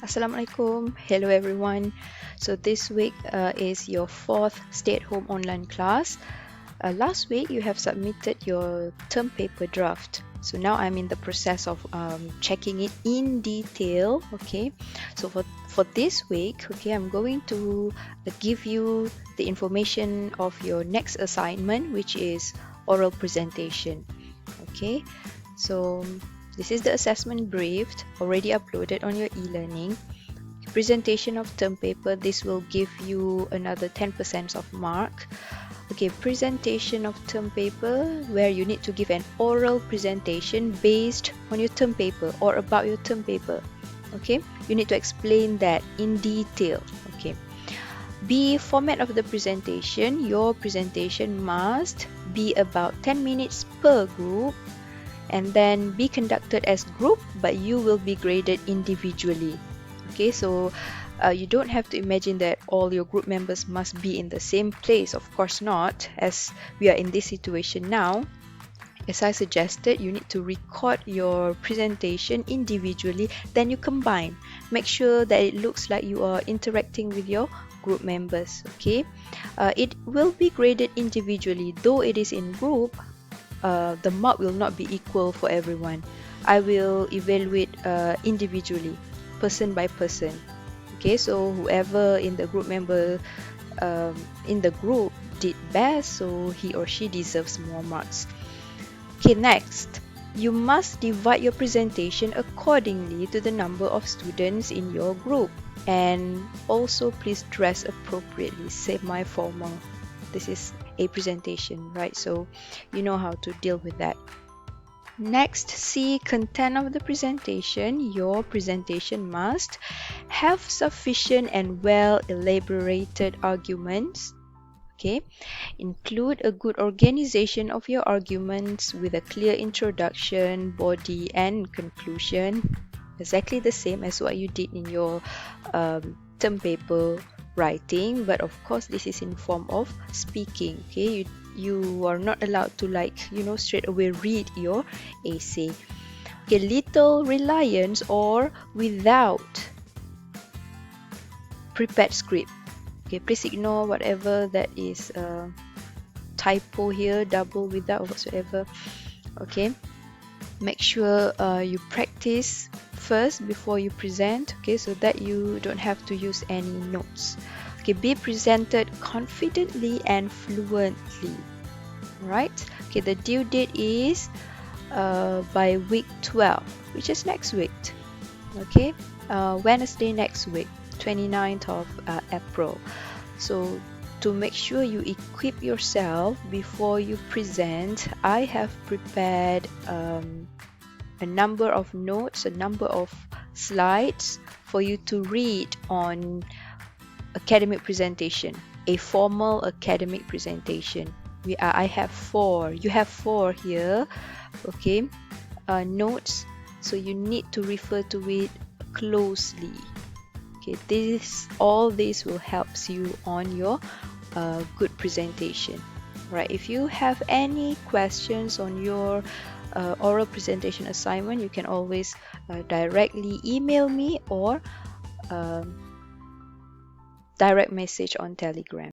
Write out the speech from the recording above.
Assalamualaikum. Hello everyone. So this week is your fourth stay-at-home online class. Last week you have submitted your term paper draft. So now I'm in the process of checking it in detail. Okay. So for this week, okay, I'm going to give you the information of your next assignment, which is oral presentation. Okay. So this is the assessment briefed, already uploaded on your e-learning. Presentation of term paper, this will give you another 10% of mark. Okay, presentation of term paper, where you need to give an oral presentation based on your term paper or about your term paper. Okay, you need to explain that in detail. Okay. B, format of the presentation. Your presentation must be about 10 minutes per group and then be conducted as group, but you will be graded individually. Okay, so you don't have to imagine that all your group members must be in the same place. Of course not, as we are in this situation now. As I suggested, you need to record your presentation individually, then you combine. Make sure that it looks like you are interacting with your group members. Okay, it will be graded individually, though it is in group. The mark will not be equal for everyone. I will evaluate individually, person by person. Okay, so whoever in the group member in the group did best, so he or she deserves more marks. Okay, next, you must divide your presentation accordingly to the number of students in your group, and also please dress appropriately, semi-formal. This is a presentation, right? So you know how to deal with that. Next, see content of the presentation. Your presentation must have sufficient and well elaborated arguments. Okay, include a good organization of your arguments with a clear introduction, body, and conclusion. Exactly the same as what you did in your term paper writing, but of course this is in form of speaking. Okay, you are not allowed to straight away read your essay. Okay, little reliance or without prepared script. Okay, please ignore whatever that is typo here, double, without, or whatsoever. Okay, make sure you practice first before you present, okay, so that you don't have to use any notes. Okay, be presented confidently and fluently. Right? Okay, the due date is by week 12, which is next week. Okay, Wednesday next week, 29th of April. So to make sure you equip yourself before you present, I have prepared a number of notes, a number of slides for you to read on academic presentation, a formal academic presentation. I have 4. You have 4 here. Okay, notes. So you need to refer to it closely. Okay, all this will help you on your good presentation. Right, if you have any questions on your oral presentation assignment, you can always directly email me or direct message on Telegram.